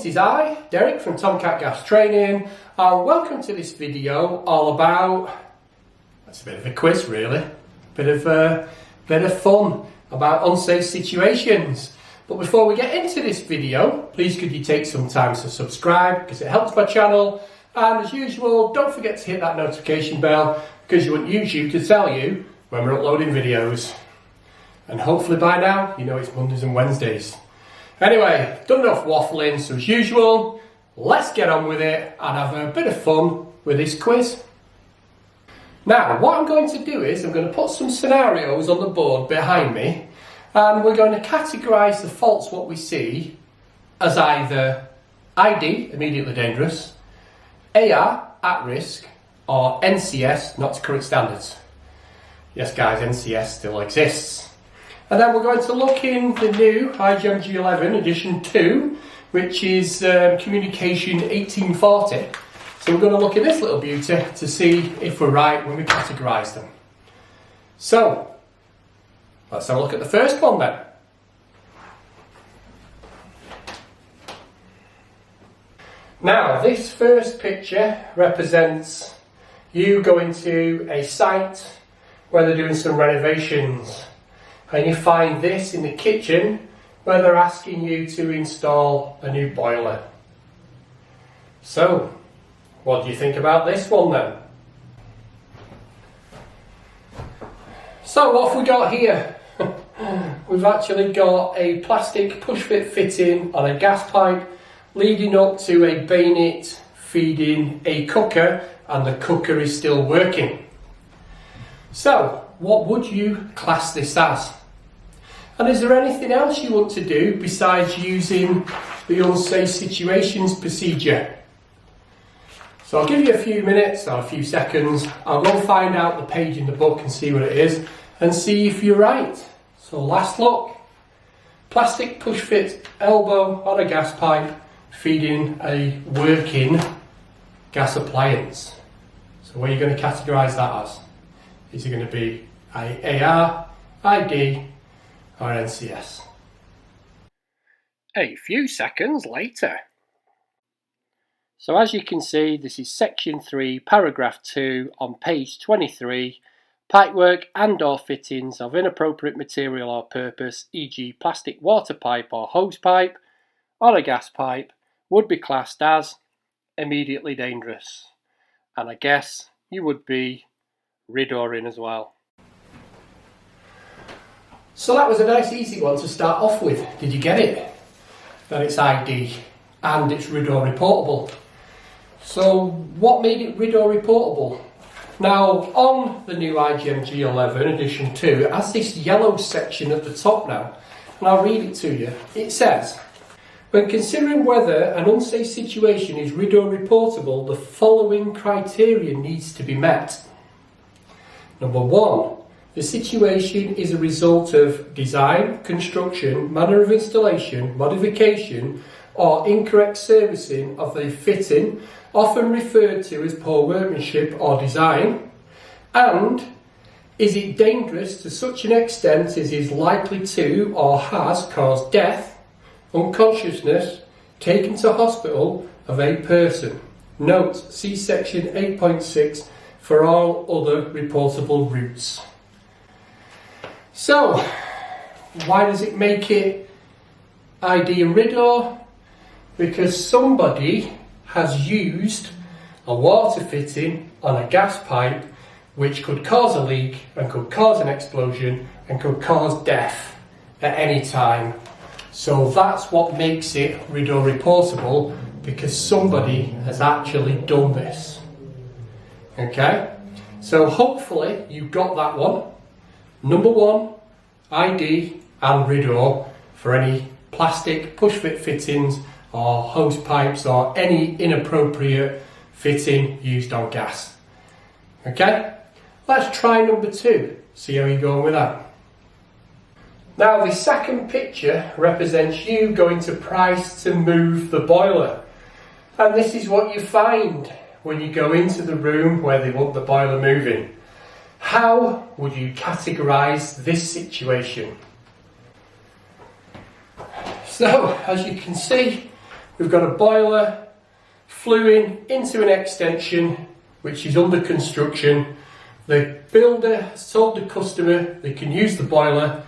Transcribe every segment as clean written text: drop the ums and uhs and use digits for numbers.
it is I, Derek from Tomcat Gas Training, and welcome to this video all about, that's a bit of a quiz really, bit of fun about unsafe situations. But before we get into this video, please could you take some time to subscribe because it helps my channel, and as usual don't forget to hit that notification bell because you want YouTube to tell you when we're uploading videos. And hopefully by now you know it's Mondays and Wednesdays. Anyway, done enough waffling, so as usual, let's get on with it and have a bit of fun with this quiz. Now, what I'm going to do is I'm going to put some scenarios on the board behind me, and we're going to categorise the faults what we see as either ID, immediately dangerous, AR, at risk, or NCS, not to current standards. Yes guys, NCS still exists. And then we're going to look in the new IGEM G11 edition 2, which is communication 1840. So we're going to look at this little beauty to see if we're right when we categorise them. So, let's have a look at the first one then. Now, this first picture represents you going to a site where they're doing some renovations. And you find this in the kitchen where they're asking you to install a new boiler. So, what do you think about this one then? So what have we got here? We've actually got a plastic push fit fitting on a gas pipe leading up to a bayonet feeding a cooker, and the cooker is still working. So, what would you class this as? And is there anything else you want to do besides using the unsafe situations procedure? So I'll give you a few minutes or a few seconds. I'll go find out the page in the book and see what it is and see if you're right. So last look. Plastic push fit elbow on a gas pipe feeding a working gas appliance. So what are you going to categorise that as? Is it going to be AR, ID, or NCS? A few seconds later. So as you can see, this is section 3, paragraph 2 on page 23. Pipework and or fittings of inappropriate material or purpose, e.g. plastic water pipe or hose pipe, or a gas pipe, would be classed as immediately dangerous. And I guess you would be RIDDORing as well. So that was a nice easy one to start off with. Did you get it? That it's ID and it's RIDDOR reportable. So what made it RIDDOR reportable? Now on the new IGEM G11 edition 2 it has this yellow section at the top now, and I'll read it to you. It says, when considering whether an unsafe situation is RIDDOR reportable, the following criteria needs to be met. Number 1. The situation is a result of design, construction, manner of installation, modification or incorrect servicing of the fitting, often referred to as poor workmanship or design, and is it dangerous to such an extent as is likely to or has caused death, unconsciousness, taken to hospital of a person. Note, see section 8.6 for all other reportable routes. So, why does it make it ID and RIDDOR? Because somebody has used a water fitting on a gas pipe which could cause a leak and could cause an explosion and could cause death at any time. So that's what makes it RIDDOR reportable, because somebody has actually done this. Okay, so hopefully you got that one. Number 1, ID and RIDDOR for any plastic push fit fittings or hose pipes or any inappropriate fitting used on gas. Okay, let's try number 2, see how you're going with that. Now the second picture represents you going to price to move the boiler, and this is what you find when you go into the room where they want the boiler moving. How would you categorise this situation? So, as you can see, We've got a boiler fluing into an extension which is under construction. The builder has told the customer they can use the boiler,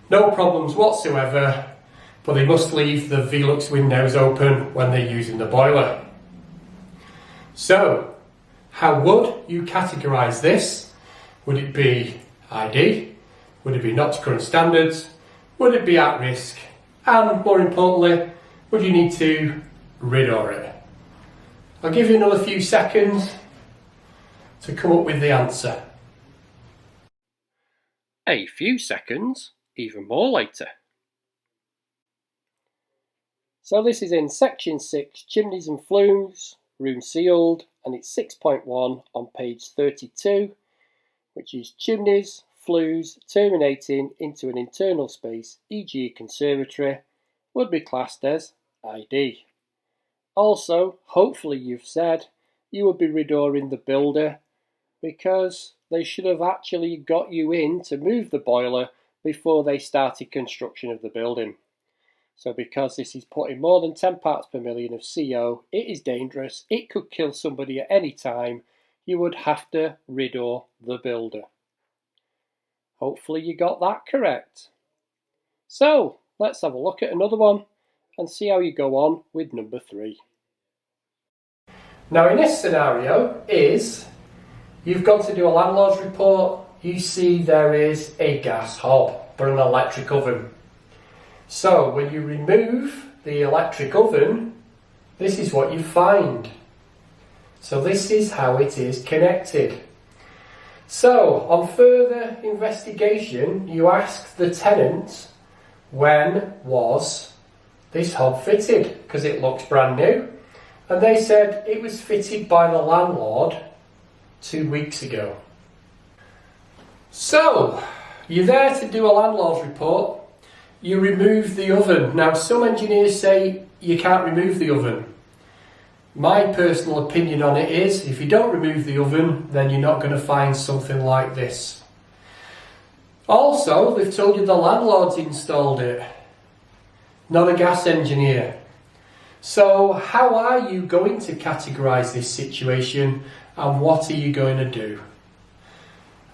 no problems whatsoever, but they must leave the Velux windows open when they're using the boiler. So, how would you categorise this? Would it be ID? Would it be not to current standards? Would it be at risk? And more importantly, would you need to RIDDOR it? I'll give you another few seconds to come up with the answer. A few seconds, even more later. So this is in section 6, chimneys and flues, room sealed, and it's 6.1 on page 32, which is chimneys, flues terminating into an internal space, e.g. a conservatory, would be classed as ID. Also, hopefully you've said you would be RIDDORing the builder because they should have actually got you in to move the boiler before they started construction of the building. So because this is putting more than 10 parts per million of CO, it is dangerous, it could kill somebody at any time, you would have to RIDDOR the builder. Hopefully you got that correct. So let's have a look at another one and see how you go on with number 3. Now in this scenario is, you've gone to do a landlord's report, you see there is a gas hob or an electric oven. So when you remove the electric oven, this is what you find. So this is how it is connected. So on further investigation, you ask the tenant, when was this hob fitted? Because it looks brand new. And they said it was fitted by the landlord 2 weeks ago. So, you're there to do a landlord's report, you remove the oven. Now some engineers say you can't remove the oven. My personal opinion on it is, if you don't remove the oven, then you're not going to find something like this. Also, they've told you the landlord's installed it, not a gas engineer. So how are you going to categorise this situation and what are you going to do?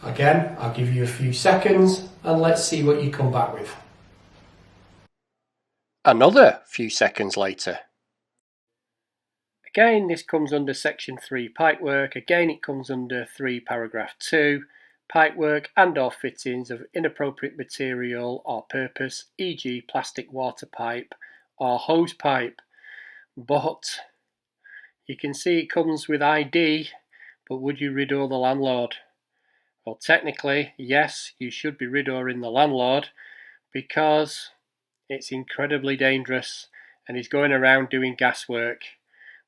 Again, I'll give you a few seconds and let's see what you come back with. Another few seconds later. Again, this comes under section 3 pipework. Again, it comes under 3 paragraph 2, pipework and or fittings of inappropriate material or purpose, e.g. plastic water pipe or hose pipe. But you can see it comes with ID, but would you RIDDOR the landlord? Well, technically, yes, you should be RIDDORing the landlord because it's incredibly dangerous and he's going around doing gas work.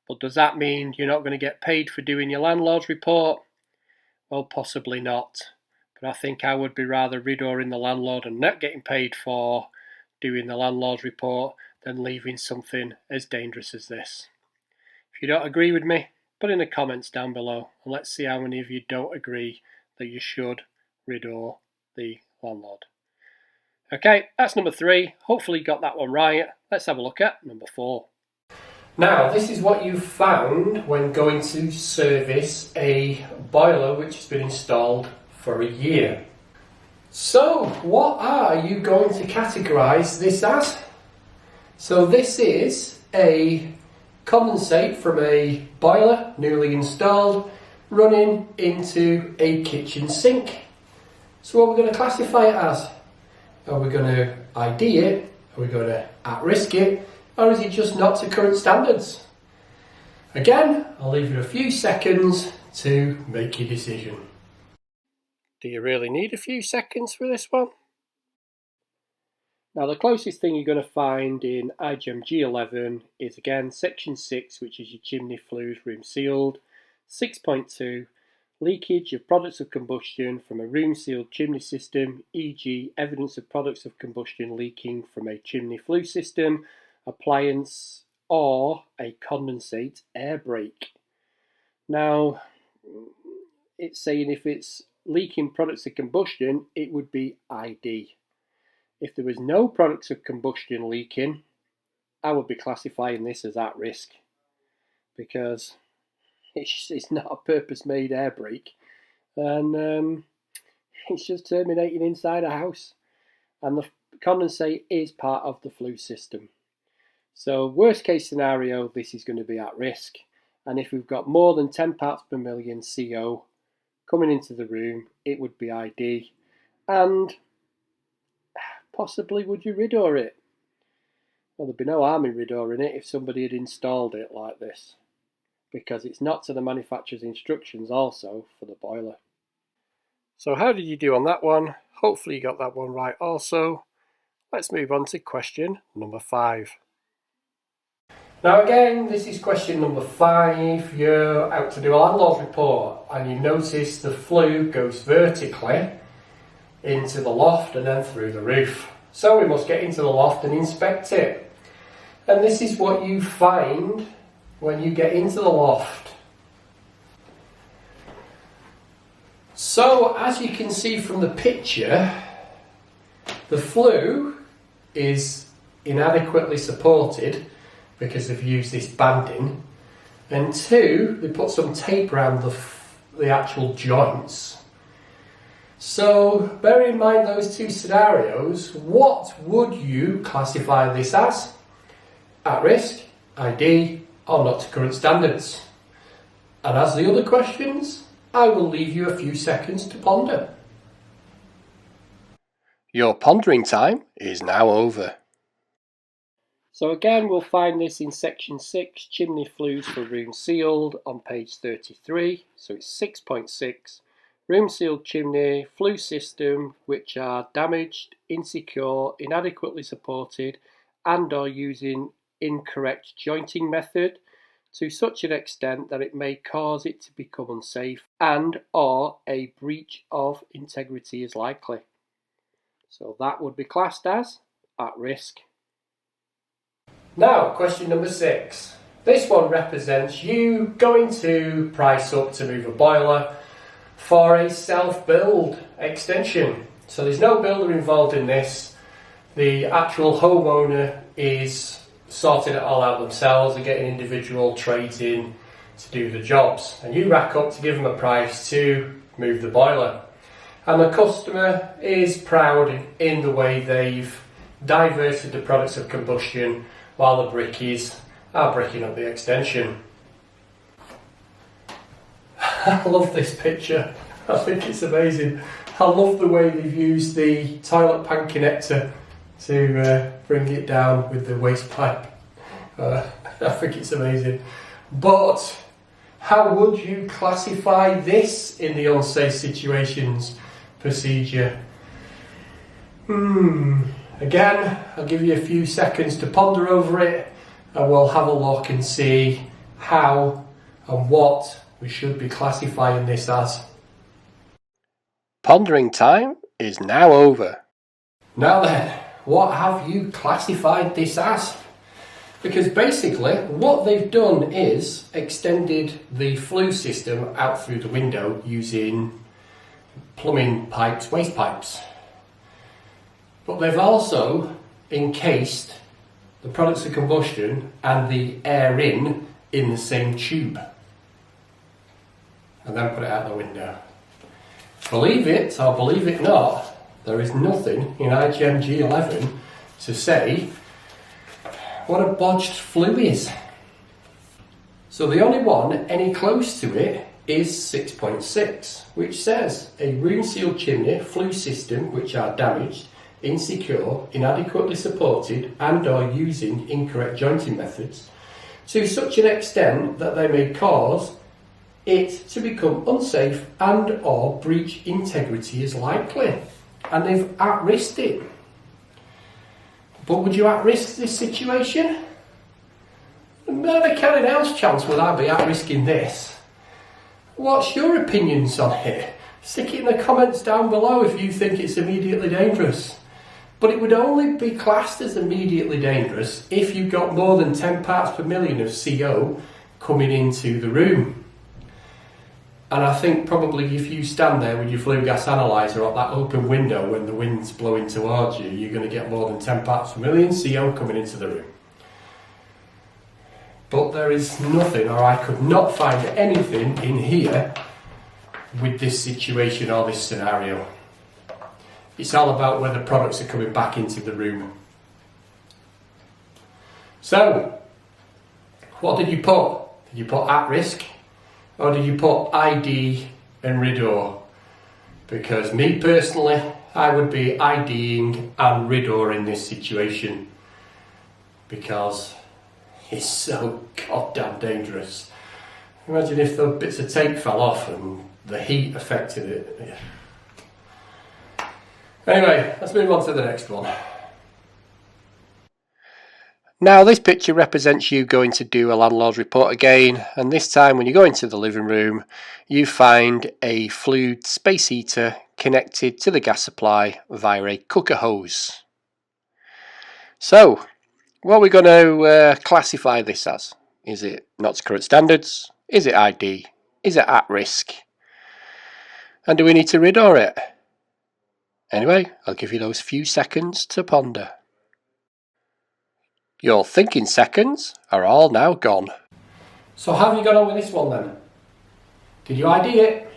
But does that mean you're not going to get paid for doing your landlord's report? Well, possibly not. But I think I would be rather RIDDORing the landlord and not getting paid for doing the landlord's report than leaving something as dangerous as this. If you don't agree with me, put in the comments down below and let's see how many of you don't agree that you should RIDDOR the landlord. Okay, that's number 3. Hopefully you got that one right. Let's have a look at number 4. Now, this is what you found when going to service a boiler which has been installed for a year. So, what are you going to categorise this as? So this is a condensate from a boiler, newly installed, running into a kitchen sink. So what are we going to classify it as? Are we going to ID it? Are we going to at risk it? Or is it just not to current standards? Again, I'll leave you a few seconds to make your decision. Do you really need a few seconds for this one? Now the closest thing you're going to find in IGEM G11 is again section 6, which is your chimney flues room sealed. 6.2, leakage of products of combustion from a room sealed chimney system, e.g. evidence of products of combustion leaking from a chimney flue system, appliance or a condensate air brake. Now it's saying if it's leaking products of combustion, it would be ID. If there was no products of combustion leaking, I would be classifying this as at risk, because it's not a purpose-made air brake, and it's just terminating inside a house, and the condensate is part of the flue system. So worst case scenario, this is going to be at risk, and if we've got more than 10 parts per million CO coming into the room, it would be ID, and possibly would you RIDDOR it? Well, there'd be no harm in RIDDORing it if somebody had installed it like this, because it's not to the manufacturer's instructions also for the boiler. So how did you do on that one? Hopefully you got that one right also. Let's move on to question number 5. Now again, this is question number 5. You're out to do a landlord report and you notice the flue goes vertically into the loft and then through the roof. So we must get into the loft and inspect it. And this is what you find when you get into the loft. So as you can see from the picture, the flue is inadequately supported because they've used this banding, and 2, they put some tape around the actual joints. So bear in mind those 2 scenarios. What would you classify this as? At risk, ID, or not to current standards? And as the other questions, I will leave you a few seconds to ponder. Your pondering time is now over. So again, we'll find this in section 6, chimney flues for room sealed, on page 33. So it's 6.6, room sealed chimney, flue system which are damaged, insecure, inadequately supported, and or using incorrect jointing method to such an extent that it may cause it to become unsafe, and or a breach of integrity is likely. So that would be classed as at risk. Now, question number 6. This one represents you going to price up to move a boiler for a self-build extension. So there's no builder involved in this. The actual homeowner is sorting it all out themselves and getting individual trades in to do the jobs. And you rack up to give them a price to move the boiler. And the customer is proud in the way they've diverted the products of combustion while the brickies are bricking up the extension. I love this picture. I think it's amazing. I love the way they've used the toilet pan connector to bring it down with the waste pipe. I think it's amazing. But how would you classify this in the unsafe situations procedure? Again, I'll give you a few seconds to ponder over it, and we'll have a look and see how and what we should be classifying this as. Pondering time is now over. Now then, what have you classified this as? Because basically what they've done is extended the flue system out through the window using plumbing pipes, waste pipes. But they've also encased the products of combustion and the air in the same tube, and then put it out the window. Believe it or believe it not, there is nothing in IGEM G11 to say what a bodged flue is. So the only one any close to it is 6.6, which says a room sealed chimney flue system which are damaged, insecure, inadequately supported, and or using incorrect jointing methods to such an extent that they may cause it to become unsafe and or breach integrity is likely. And they've at-risked it. But would you at-risk this situation? Not a carried house chance would I be at-risking this. What's your opinions on it? Stick it in the comments down below if you think it's immediately dangerous. But it would only be classed as immediately dangerous if you've got more than 10 parts per million of CO coming into the room. And I think probably if you stand there with your flue gas analyzer at that open window when the wind's blowing towards you, you're going to get more than 10 parts per million CO coming into the room. but there is nothing, or I could not find anything in here with this situation or this scenario. It's all about whether products are coming back into the room. So, what did you put? Did you put at risk? Or did you put ID and RIDDOR? Because me personally, I would be IDing and RIDDOR in this situation. Because it's so goddamn dangerous. Imagine if the bits of tape fell off and the heat affected it. Anyway, let's move on to the next one. Now this picture represents you going to do a landlord report again, and this time when you go into the living room you find a Flue space heater connected to the gas supply via a cooker hose. So what are we going to classify this as? Is it not to current standards? Is it ID? Is it at risk? And do we need to RIDDOR it? Anyway, I'll give you those few seconds to ponder. Your thinking seconds are all now gone. So how have you got on with this one then? Did you ID it?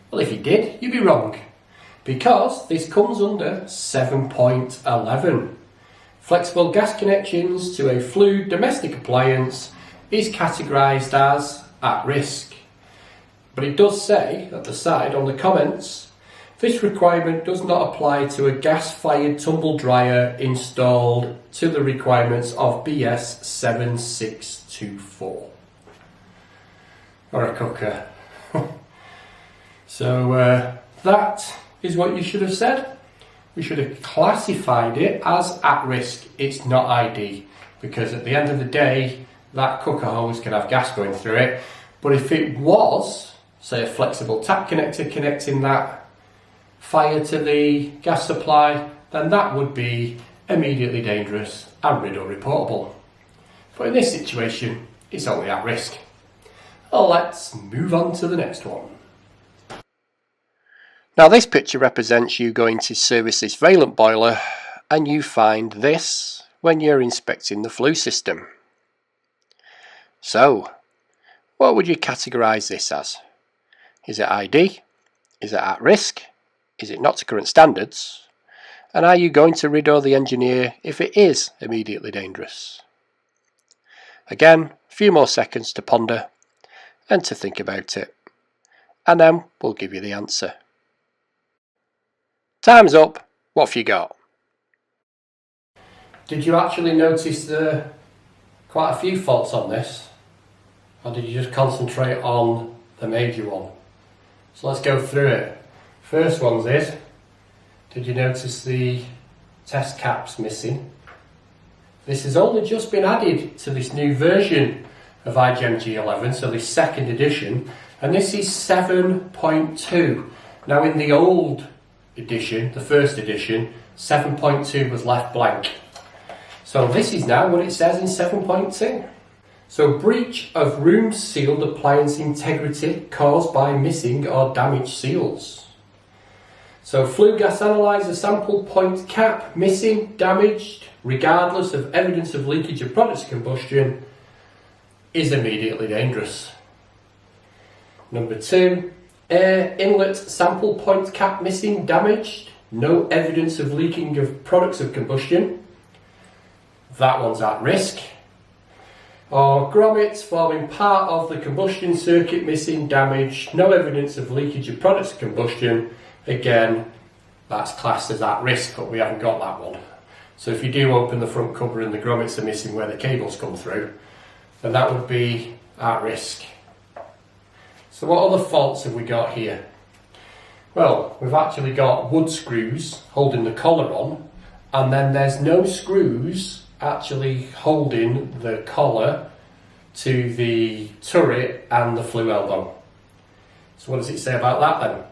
Well, if you did, you'd be wrong. Because this comes under 7.11. Flexible gas connections to a Flue domestic appliance is categorised as at risk. But it does say at the side on the comments, this requirement does not apply to a gas-fired tumble dryer installed to the requirements of BS 7624. Or a cooker. So that is what you should have said. We should have classified it as at risk. It's not ID, because at the end of the day that cooker hose can have gas going through it. But if it was, say, a flexible tap connector connecting that fire to the gas supply, then that would be immediately dangerous and RIDDOR reportable. But in this situation, it's only at risk. Let's move on to the next one. Now this picture represents you going to service this valent boiler, and you find this when you're inspecting the Flue system. So, what would you categorise this as? Is it ID? Is it at risk? Is it not to current standards? And are you going to RIDDOR the engineer if it is immediately dangerous? Again, a few more seconds to ponder and to think about it, and then we'll give you the answer. Time's up. What have you got? Did you actually notice quite a few faults on this? Or did you just concentrate on the major one? So let's go through it. First one's is, did you notice the test caps missing? This has only just been added to this new version of IGEM G11, so this second edition, and this is 7.2. Now in the old edition, the first edition, 7.2 was left blank. So this is now what it says in 7.2. So breach of room sealed appliance integrity caused by missing or damaged seals. So Flue gas analyzer sample point cap missing, damaged, regardless of evidence of leakage of products of combustion, is immediately dangerous. Number 2, air inlet sample point cap missing, damaged, no evidence of leaking of products of combustion. That one's at risk. Or grommets forming part of the combustion circuit missing, damaged, no evidence of leakage of products of combustion. Again, that's classed as at risk, but we haven't got that one. So if you do open the front cover and the grommets are missing where the cables come through, then that would be at risk. So what other faults have we got here? Well, we've actually got wood screws holding the collar on, and then there's no screws actually holding the collar to the turret and the Flue elbow. So what does it say about that then?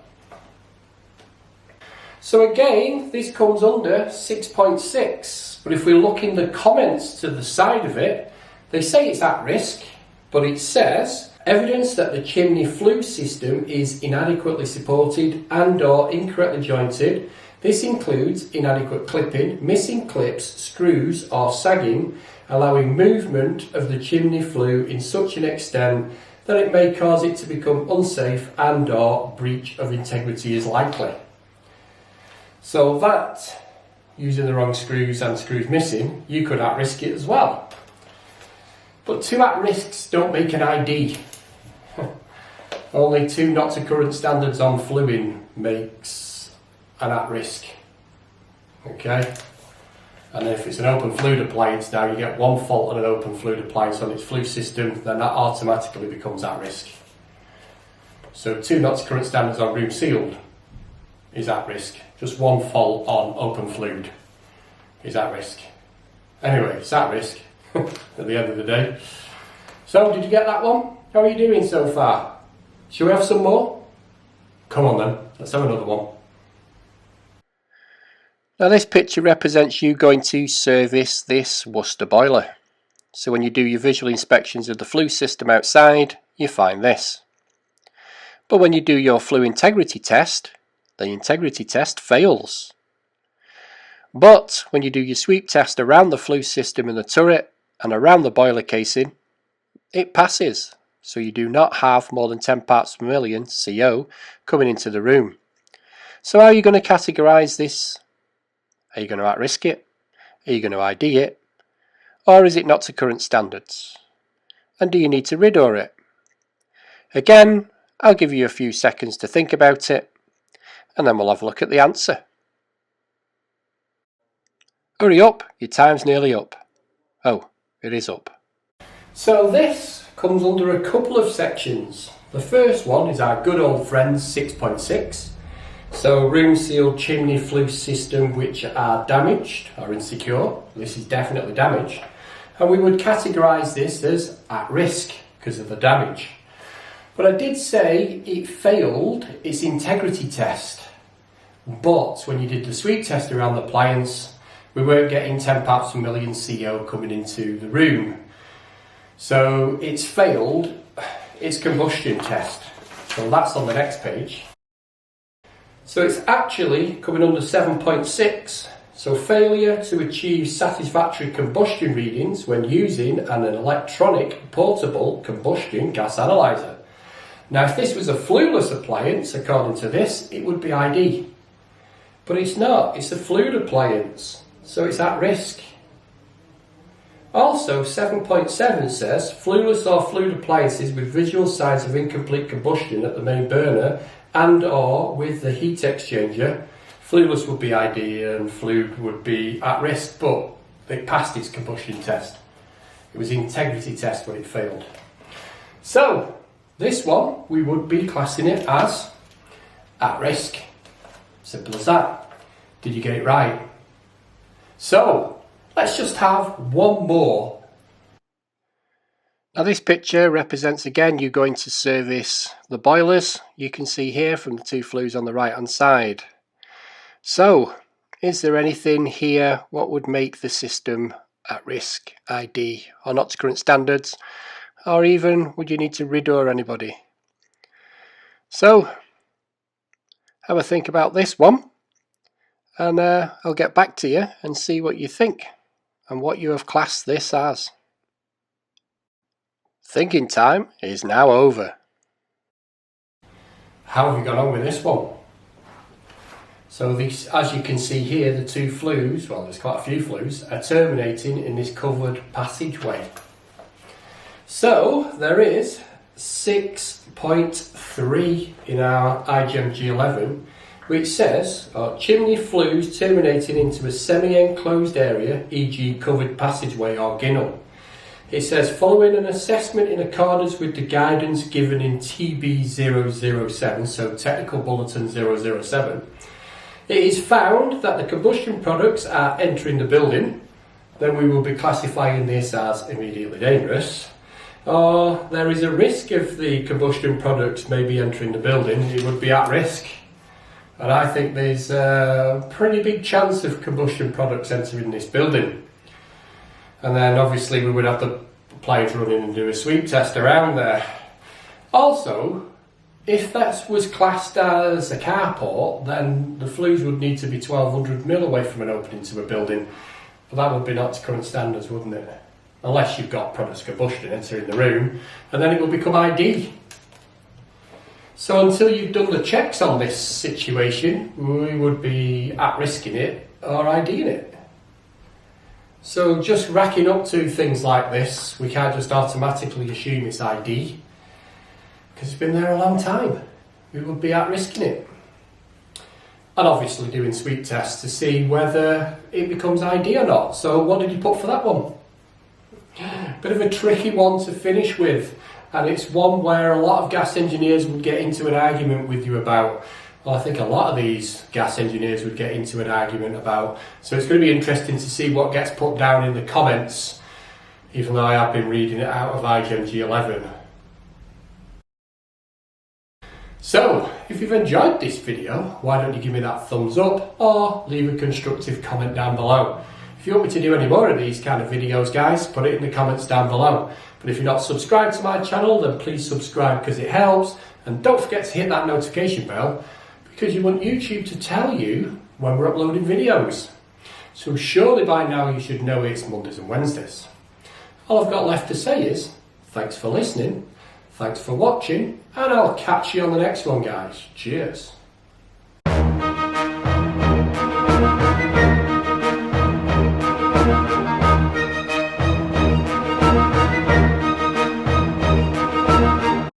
So again, this comes under 6.6, but if we look in the comments to the side of it, they say it's at risk, but it says evidence that the chimney Flue system is inadequately supported and or incorrectly jointed. This includes inadequate clipping, missing clips, screws or sagging, allowing movement of the chimney flue in such an extent that it may cause it to become unsafe and/or breach of integrity is likely. So that, using the wrong screws and screws missing, you could at-risk it as well. But 2 at-risks don't make an ID. Only 2 not to current standards on fluing makes an at-risk. Okay? And if it's an open fluid appliance now, you get 1 fault on an open fluid appliance on its flue system, then that automatically becomes at risk. So 2 not to current standards on room sealed is at risk. Just 1 fault on open fluid is at risk. Anyway, it's at risk at the end of the day. So, did you get that one? How are you doing so far? Shall we have some more? Come on then, let's have another one. Now this picture represents you going to service this Worcester boiler. So when you do your visual inspections of the flue system outside, you find this. But when you do your flue integrity test, the integrity test fails. But when you do your sweep test around the flue system in the turret and around the boiler casing, it passes. So you do not have more than 10 parts per million, CO, coming into the room. So how are you going to categorise this? Are you going to at-risk it? Are you going to ID it? Or is it not to current standards? And do you need to RIDDOR it? Again, I'll give you a few seconds to think about it, and then we'll have a look at the answer. Hurry up, your time's nearly up. Oh, it is up. So this comes under a couple of sections. The first one is our good old friends 6.6. So room sealed chimney flue system which are damaged or insecure. This is definitely damaged. And we would categorise this as at risk because of the damage. But I did say it failed its integrity test. But when you did the sweep test around the appliance, we weren't getting 10 parts per million CO coming into the room. So it's failed its combustion test. So that's on the next page. So it's actually coming under 7.6. So failure to achieve satisfactory combustion readings when using an electronic portable combustion gas analyzer. Now if this was a flueless appliance, according to this, it would be ID. But it's not, it's a fluid appliance, so it's at risk. Also 7.7 says flueless or fluid appliances with visual signs of incomplete combustion at the main burner and or with the heat exchanger, flueless would be ID and fluid would be at risk, but it passed its combustion test. It was the integrity test when it failed. So this one we would be classing it as at risk. Simple as that. Did you get it right? So let's just have one more. Now this picture represents again you going to service the boilers. You can see here from the 2 flues on the right hand side. So is there anything here what would make the system at risk, ID, or not to current standards, or even would you need to RIDDOR anybody? So have a think about this one, and I'll get back to you and see what you think and what you have classed this as. Thinking time is now over. How have we gone on with this one? So these, as you can see here, the 2 flues, well there's quite a few flues, are terminating in this covered passageway. So there is 6.3 in our IGEM G11, which says chimney flues terminating into a semi-enclosed area, e.g. covered passageway or ginnel. It says, following an assessment in accordance with the guidance given in TB007, so Technical Bulletin 007, it is found that the combustion products are entering the building, then we will be classifying this as immediately dangerous, or there is a risk of the combustion products maybe entering the building, it would be at risk. And I think there's a pretty big chance of combustion products entering this building. And then obviously we would have the appliance run in and do a sweep test around there. Also, if that was classed as a carport, then the flues would need to be 1200mm away from an opening to a building. But that would be not to current standards, wouldn't it? Unless you've got products combustion entering the room, and then it will become ID. So until you've done the checks on this situation, we would be at risk in it or IDing it. So just racking up to things like this, we can't just automatically assume it's ID, because it's been there a long time. We would be at risk in it. And obviously doing sweep tests to see whether it becomes ID or not. So what did you put for that one? Bit of a tricky one to finish with, and it's one where a lot of gas engineers would get into an argument with you about. Well, I think a lot of these gas engineers would get into an argument about. So it's going to be interesting to see what gets put down in the comments, even though I have been reading it out of IGEM G11. So, if you've enjoyed this video, why don't you give me that thumbs up or leave a constructive comment down below. If you want me to do any more of these kind of videos, guys, put it in the comments down below. But if you're not subscribed to my channel, then please subscribe because it helps. And don't forget to hit that notification bell because you want YouTube to tell you when we're uploading videos. So surely by now you should know it's Mondays and Wednesdays. All I've got left to say is, thanks for listening, thanks for watching, and I'll catch you on the next one, guys. Cheers.